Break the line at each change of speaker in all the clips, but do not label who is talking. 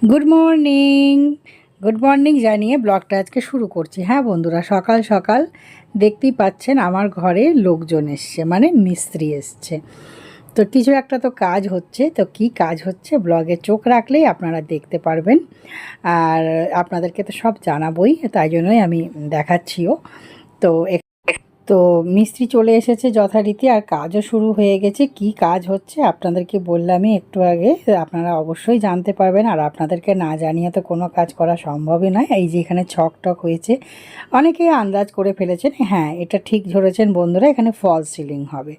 Good morning জানিয়ে ব্লগটা আজকে শুরু করছি। হ্যাঁ বন্ধুরা, সকাল সকাল দেখতেই পাচ্ছেন আমার ঘরে লোকজন এসছে, মানে মিস্ত্রি এসছে। তো কিছু একটা তো কাজ হচ্ছে, তো কি কাজ হচ্ছে ব্লগে চোখ রাখলেই আপনারা দেখতে পারবেন। আর আপনাদেরকে তো সব জানাবোই, তাই জন্যই আমি দেখাচ্ছিও। তো তো মিস্ত্রি চলে এসেছে যথারীতি, আর কাজও শুরু হয়ে গেছে। কি কাজ হচ্ছে আপনাদেরকে বললামই একটু আগে, আপনারা অবশ্যই জানতে পারবেন। আর আপনাদেরকে না জানিয়ে তো কোনো কাজ করা সম্ভবই নয়। এই যে এখানে ছক টক হয়েছে, অনেকেই আন্দাজ করে ফেলেছেন। হ্যাঁ, এটা ঠিক ধরেছেন বন্ধুরা, এখানে ফলস সিলিং হবে।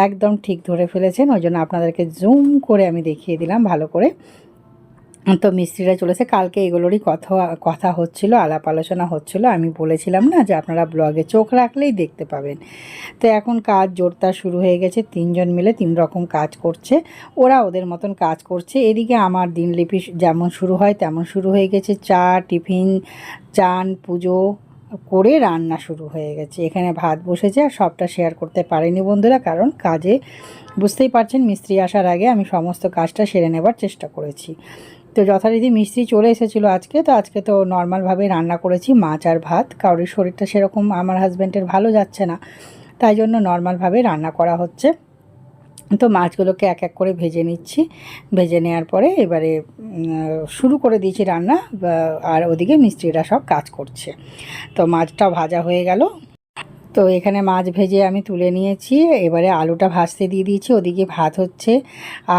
একদম ঠিক ধরে ফেলেছেন, ওই জন্য আপনাদেরকে জুম করে আমি দেখিয়ে দিলাম ভালো করে। তো মিস্ত্রিরা চলেছে, কালকে এগুলোরই কথা হচ্ছিল, আলাপ আলোচনা হচ্ছিল। আমি বলেছিলাম না যে আপনারা ব্লগে চোখ রাখলেই দেখতে পাবেন। তো এখন কাজ জোরদার শুরু হয়ে গেছে, তিনজন মিলে তিন রকম কাজ করছে, ওরা ওদের মতন কাজ করছে। এদিকে আমার দিনলিপি যেমন শুরু হয় তেমন শুরু হয়ে গেছে। চা, টিফিন, চান, পুজো করে রান্না শুরু হয়ে গেছে। এখানে ভাত বসেছে, আর সবটা শেয়ার করতে পারিনি বন্ধুরা, কারণ কাজে বুঝতেই পারছেন মিস্ত্রি আসার আগে আমি সমস্ত কাজটা সেরে নেবার চেষ্টা করেছি। তো যথারীতি মিস্ত্রি চলে এসেছিলো আজকে। তো আজকে তো নর্মালভাবে রান্না করেছি, মাছ আর ভাত। কারোর শরীরটা সেরকম আমার হাজব্যান্ডের ভালো যাচ্ছে না, তাই জন্য নর্মালভাবে রান্না করা হচ্ছে। তো মাছগুলোকে এক এক করে ভেজে নিচ্ছি। ভেজে নেওয়ার পরে এবারে শুরু করে দিয়েছি রান্না, আর ওদিকে মিস্ত্রিরা সব কাজ করছে। তো মাছটা ভাজা হয়ে গেল। তো এখানে মাছ ভেজে আমি তুলে নিয়েছি, এবারে আলুটা ভাজতে দিয়ে দিয়েছি, ওদিকে ভাত হচ্ছে।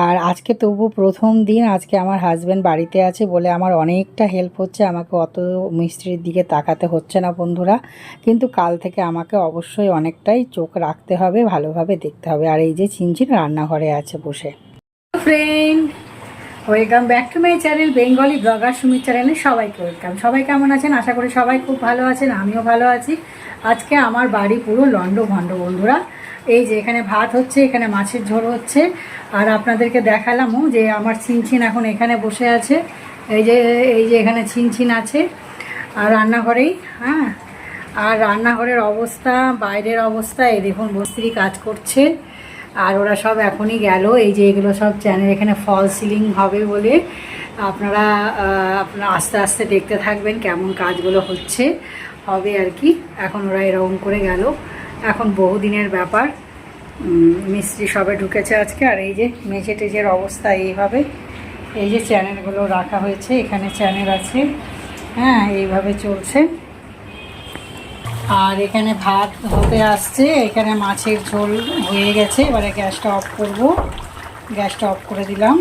আর আজকে তবু প্রথম দিন, আজকে আমার হাজব্যান্ড বাড়িতে আছে বলে আমার অনেকটা হেল্প হচ্ছে, আমাকে অত মিস্ত্রির দিকে তাকাতে হচ্ছে না বন্ধুরা। কিন্তু কাল থেকে আমাকে অবশ্যই অনেকটাই চোখ রাখতে হবে, ভালোভাবে দেখতে হবে। আর এই যে চিনচিন রান্নাঘরে আছে বসে। Friend, welcome back to my channel Bengali blogger Sumit চ্যানেলে সবাইকে ওয়েলকাম। সবাই কেমন আছেন? আশা করি সবাই খুব ভালো আছেন, আমিও ভালো আছি। আজকে আমার বাড়ি পুরো লন্ডভন্ড বন্ধুরা। এই যে এখানে ভাত হচ্ছে, এখানে মাছের ঝোল হচ্ছে। আর আপনাদেরকে দেখালামও যে আমার ছিনছিন এখন এখানে বসে আছে। এই যে এখানে ছিনছিন আছে, আর রান্নাঘরেই। হ্যাঁ, আর রান্নাঘরের অবস্থা, বাইরের অবস্থা, এই দেখুন মিস্ত্রি কাজ করছে। আর ওরা সব এখনই গেল। এই যে এগুলো সব চ্যানেল, এখানে ফল সিলিং হবে বলে আপনারা আস্তে আস্তে দেখতে থাকবেন কেমন কাজগুলো হচ্ছে হবে আর কি। এখন ওরা এরকম করে গেল, এখন বহুদিনের ব্যাপার। মিস্ত্রি সবে ঢুকেছে আজকে। আর এই যে মেঝে টেজের অবস্থা এইভাবে। এই যে চ্যানেলগুলো রাখা হয়েছে, এখানে চ্যানেল আছে। হ্যাঁ, এইভাবে চলছে। আর এখানে ভাত হতে আসছে, এখানে মাছের ঝোল হয়ে গেছে। এবারে গ্যাসটা অফ করব, গ্যাসটা অফ করে দিলাম।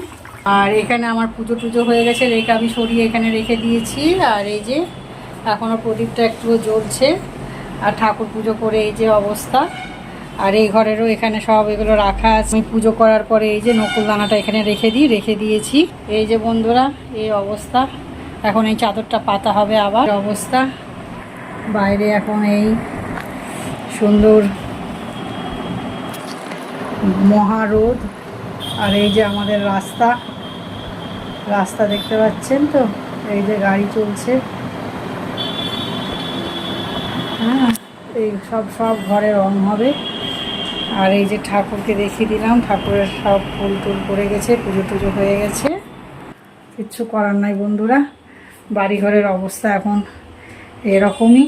আর এখানে আমার পুজো টুজো হয়ে গেছে, রেখে আমি সরিয়ে এখানে রেখে দিয়েছি। আর এই যে এখনও প্রদীপটা একটুও জ্বলছে। আর ঠাকুর পুজো করে এই যে অবস্থা। আর এই ঘরেরও এখানে সব এগুলো রাখা আছে। আমি পুজো করার পরে এই যে নকুলদানাটা এখানে রেখে দিয়েছি। এই যে বন্ধুরা এই অবস্থা। এখন এই চাদরটা পাতা হবে আবার অবস্থা। বাইরে এখন এই সুন্দর মহারোদ। আর এই যে আমাদের রাস্তা দেখতে পাচ্ছেন তো, এই যে গাড়ি চলছে। হ্যাঁ, এই সব ঘরে রং হবে। আর এই যে ঠাকুরকে দেখিয়ে দিলাম, ঠাকুরের সব ফুল টুল পড়ে গেছে, পুজো টুজো হয়ে গেছে। কিচ্ছু করার নাই বন্ধুরা, বাড়িঘরের অবস্থা এখন এরকমই।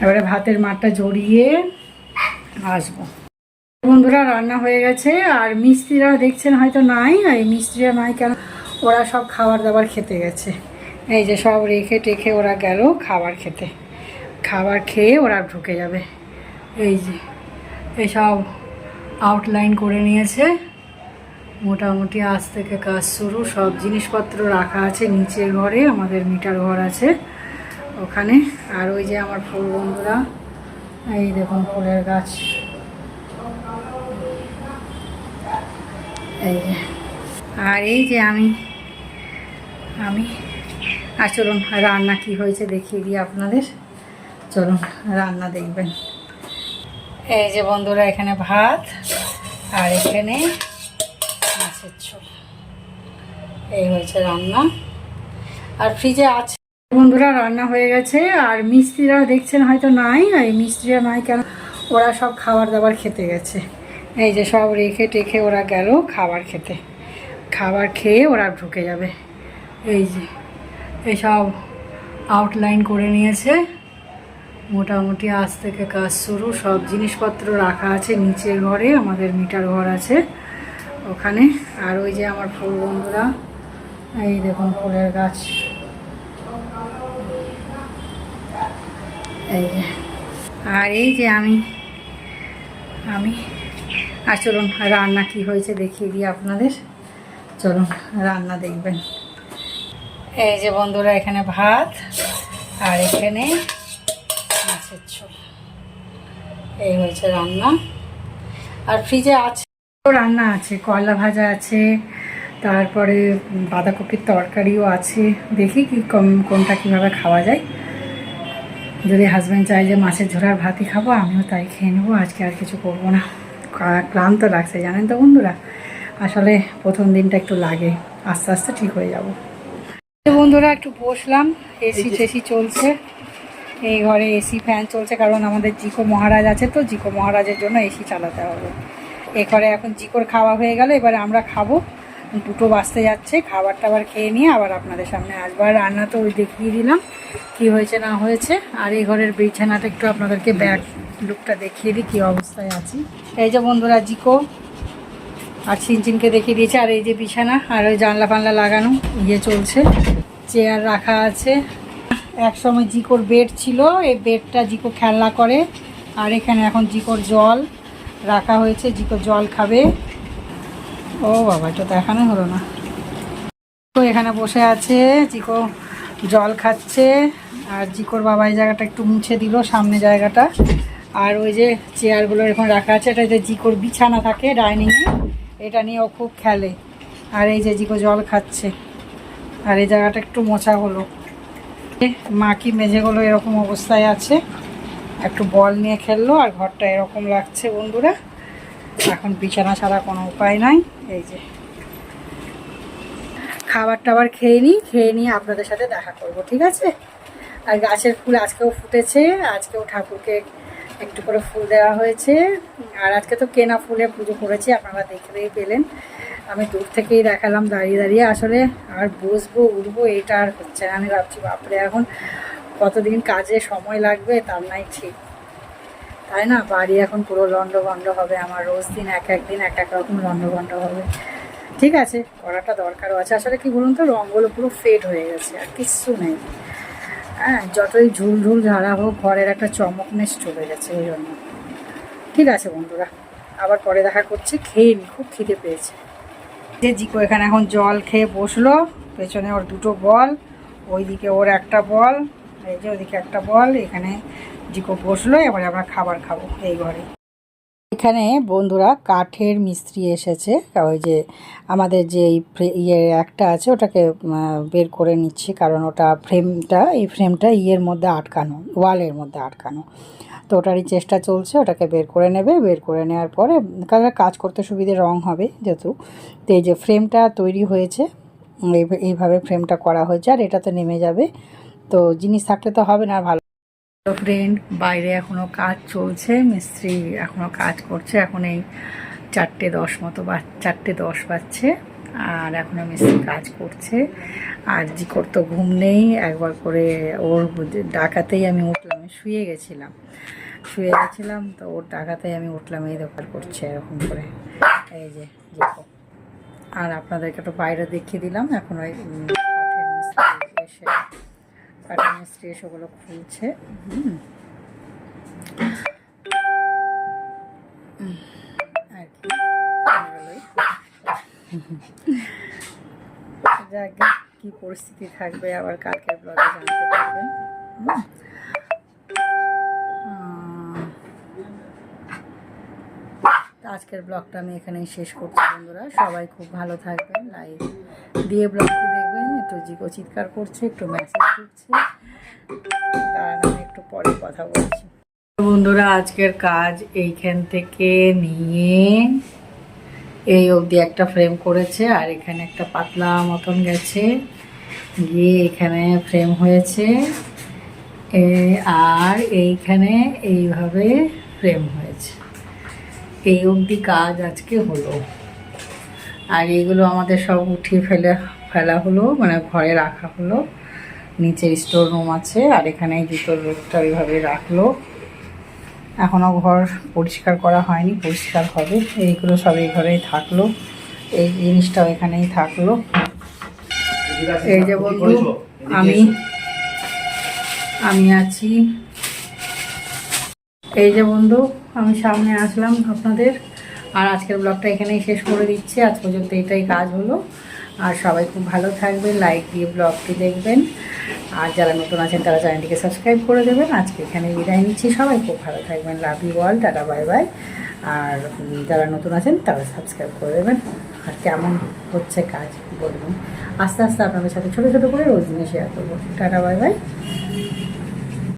এবারে ভাতের মাঠটা জড়িয়ে আসবো বন্ধুরা। রান্না হয়ে গেছে। আর মিস্ত্রিরা দেখছেন হয়তো নাই, আর এই মিস্ত্রিরা নাই কেন, ওরা সব খাবার দাবার খেতে গেছে। এই যে সব রেখে টেখে ওরা গেল খাবার খেতে, খাবার খেয়ে ওরা ঢুকে যাবে। এই যে এসব আউটলাইন করে নিয়েছে, মোটামুটি আজ থেকে কাজ শুরু। সব জিনিসপত্র রাখা আছে নিচের ঘরে, আমাদের মিটার ঘর আছে ওখানে। আর ওই যে আমার ফুল বন্ধুরা, এই দেখুন ফুলের গাছ। এই যে, আর এই যে আমি আর চলুন রান্না কি হয়েছে দেখিয়ে দিই আপনাদের। চলুন রান্না দেখবেন। এই যে বন্ধুরা এখানে ভাত, আর এখানে মাছের ঝোল, এই হয়েছে রান্না। আর ফ্রিজে আছে বন্ধুরা, রান্না হয়ে গেছে। আর মিস্ত্রিরা দেখছেন হয়তো নাই, আর এই মিস্ত্রিরা নাই কেন, ওরা সব খাবার দাবার খেতে গেছে। এই যে সব রেখে টেখে ওরা গেল খাবার খেতে, খাবার খেয়ে ওরা ঢুকে যাবে। এই যে এসব আউটলাইন করে নিয়েছে, মোটামুটি আজ থেকে কাজ শুরু। সব জিনিসপত্র রাখা আছে নিচের ঘরে, আমাদের মিটার ঘর আছে ওখানে। আর ওই যে আমার ফুল বন্ধুরা, এই দেখুন ফুলের গাছ, এই যে। আর এই যে আমি আর চলুন রান্না কি হয়েছে দেখিয়ে দিই আপনাদের। চলুন রান্না দেখবেন। এই যে বন্ধুরা, এখানে ভাত আর এখানে মাছের ঝোল, এই হয়েছে রান্না। আর ফ্রিজে আছে রান্না আছে, কয়লা ভাজা আছে, তারপরে বাঁধাকপির তরকারিও আছে। দেখি কি কোনটা কীভাবে খাওয়া যায়। যদি হাজব্যান্ড চাই যে মাছের ঝোল আর ভাতই খাবো, আমিও তাই খেয়ে নেবো। আজকে আর কিছু করবো না, ক্লান্ত লাগছে জানেন তো বন্ধুরা। আসলে প্রথম দিনটা একটু লাগে, আস্তে আস্তে ঠিক হয়ে যাব। বন্ধুরা একটু বসলাম, এসি টেসি চলছে, এই ঘরে এসি ফ্যান চলছে, কারণ আমাদের জিকো মহারাজ আছে, তো জিকো মহারাজের জন্য এসি চালাতে হবে। এ ঘরে এখন জিকোর খাওয়া হয়ে গেল, এবারে আমরা খাবো। 2টো বাজতে যাচ্ছে, খাবার টাবার খেয়ে নিয়ে আবার আপনাদের সামনে আসবো। আর রান্না তো ওই দেখিয়ে দিলাম কি হয়েছে না হয়েছে। আর এই ঘরের বিছানাটা একটু আপনাদেরকে ব্যাক লুকটা দেখিয়ে দিই কী অবস্থায় আছি। এই যে বন্ধুরা জিকো আর চিনচিনকে দেখিয়ে দিয়েছে। আর এই যে বিছানা, আর ওই জানলা ফানলা লাগানো চলছে, চেয়ার রাখা আছে। এক সময় জিকোর বেড ছিল, এই বেডটা জিকো খেলনা করে। আর এখানে এখন জিকোর জল রাখা হয়েছে, জিকো জল খাবে। ও বাবা, এটা দেখানো হলো না। তো এখানে বসে আছে, জিকো জল খাচ্ছে। আর জিকোর বাবা এই জায়গাটা একটু মুছে দিল, সামনে জায়গাটা। আর ওই যে চেয়ারগুলো এখন রাখা আছে, এটা যে জিকোর বিছানা থাকে ডাইনিংয়ে, এটা নিয়ে ও খুব খেলে। আর এই যে জিকো জল খাচ্ছে। আর এই জায়গাটা একটু মোছা হলো, মাকি মেঝেগুলো এরকম অবস্থায় আছে। একটু বল নিয়ে খেললো, আর ঘরটা এরকম লাগছে বন্ধুরা। এখন বিছানা ছাড়া কোনো উপায় নাই। এই যে খাবার টাবার খেয়ে নিয়ে আপনাদের সাথে দেখা করব, ঠিক আছে। আর গাছের ফুল আজকেও ফুটেছে, আজকেও ঠাকুরকে একটু করে ফুল দেওয়া হয়েছে। আর আজকে তো কেনা ফুলে পুজো করেছি, আপনারা দেখতেই পেলেন। আমি দূর থেকেই দেখালাম দাঁড়িয়ে দাঁড়িয়ে। আসলে আর বসবো উঠবো এটা আর হচ্ছে না। আমি ভাবছি বাপরে, এখন কতদিন কাজে সময় লাগবে তার নাই ঠিক, তাই না। বাড়ি এখন পুরো লন্ডভন্ড হবে আমার, রোজ দিন এক এক রকম লন্ডভন্ড হবে। ঠিক আছে, করাটা দরকারও আছে। আসলে কি বলুন তো, রঙগুলো পুরো ফেড হয়ে গেছে, আর কিচ্ছু নেই। হ্যাঁ, যতই ঝুল ঝাড়া হোক, ঘরের একটা চমকনেস চলে গেছে, ওই জন্য। ঠিক আছে বন্ধুরা, আবার পরে দেখা করছি। খেয়ে নি, খুব খিদে পেয়েছে। যে জিকো এখানে এখন জল খেয়ে বসলো, পেছনে ওর 2টো বল, ওইদিকে ওর একটা বল, এই যে ওইদিকে একটা বল। এখানে জিকো বসলো, এবারে আমরা খাবার খাবো এই ঘরে। এখানে বন্ধুরা কাঠের মিস্ত্রি এসেছে, ওই যে আমাদের যে একটা আছে ওটাকে বের করে নিচ্ছি, কারণ ওটা এই ফ্রেমটা মধ্যে আটকানো, ওয়ালের মধ্যে আটকানো। তো ওটারই চেষ্টা চলছে, ওটাকে বের করে নেবে। বের করে নেওয়ার পরে কাজ করতে সুবিধে, রং হবে যেহেতু। তো এই যে ফ্রেমটা তৈরি হয়েছে, এইভাবে ফ্রেমটা করা হয়েছে, আর এটা তো নেমে যাবে। তো জিনিস থাকলে তো হবে না। ভালো ফ্রেন্ড, বাইরে এখনও কাজ চলছে, মিস্ত্রি এখনও কাজ করছে। এখন এই 4:10 মতো 4:10 বাজছে, আর এখনও মিস্ত্রি কাজ করছে। আর জিকোর তো ঘুম নেই, একবার করে ওর ডাকাতেই আমি উঠলাম। শুয়ে গেছিলাম, তো ওর ডাকাতেই আমি উঠলাম। এই দোকান করছে এরকম করে, এই যে জিকো। আর আপনাদেরকে তো বাইরে দেখিয়ে দিলাম। এখন ওই কাঠের মিস্ত্রি এসে ওগুলো খুলছে। আর কি কি পরিস্থিতি থাকবে আবার কালকের ব্লগে জানতে পারবেন। আজকের ব্লগটা আমি এখানেই শেষ করছি বন্ধুরা। সবাই খুব ভালো থাকবেন, লাইক দিয়ে ব্লগটি দেখবেন। একটু জিকো চিৎকার করছে, একটু মেসেজ ঢুকছে, তার আমি একটু পরে কথা বলছি। বন্ধুরা, আজকের কাজ এইখান থেকে নিয়ে এই অবধি একটা ফ্রেম করেছে, আর এখানে একটা পাতলা মতন গেছে, গিয়ে এখানে ফ্রেম হয়েছে, আর এইখানে এইভাবে ফ্রেম হয়েছে। এই অবধি কাজ আজকে হলো। আর এইগুলো আমাদের সব উঠিয়ে ফেলা হলো, মানে ঘরে রাখা হলো। নিচের স্টোর রুম আছে, আর এখানে জুতোর রোগটা ওইভাবে রাখলো। এখনও ঘর পরিষ্কার করা হয়নি, পরিষ্কার হবে। এইগুলো সব এই ঘরেই থাকলো, এই জিনিসটাও এখানেই থাকলো। এই যে বন্ধু আমি আছি, এই যে বন্ধু আমি সামনে আসলাম আপনাদের। আর আজকের ব্লগটা এখানেই শেষ করে দিচ্ছি। আজ পর্যন্ত এটাই কাজ হলো। আর সবাই খুব ভালো থাকবেন, লাইক দিয়ে ব্লগটি দেখবেন। আর যারা নতুন আছেন তারা চ্যানেলটিকে সাবস্ক্রাইব করে দেবেন। আজকে এখানে বিদায় নিচ্ছি, সবাই খুব ভালো থাকবেন। Love you all, tata bye bye. আর যারা নতুন আছেন তারা সাবস্ক্রাইব করে দেবেন। আর কেমন হচ্ছে কাজ বলবেন, আস্তে আস্তে আপনাদের সাথে ছোটো ছোটো করে রোজ দিনে শেয়ার করবো। Tata bye by.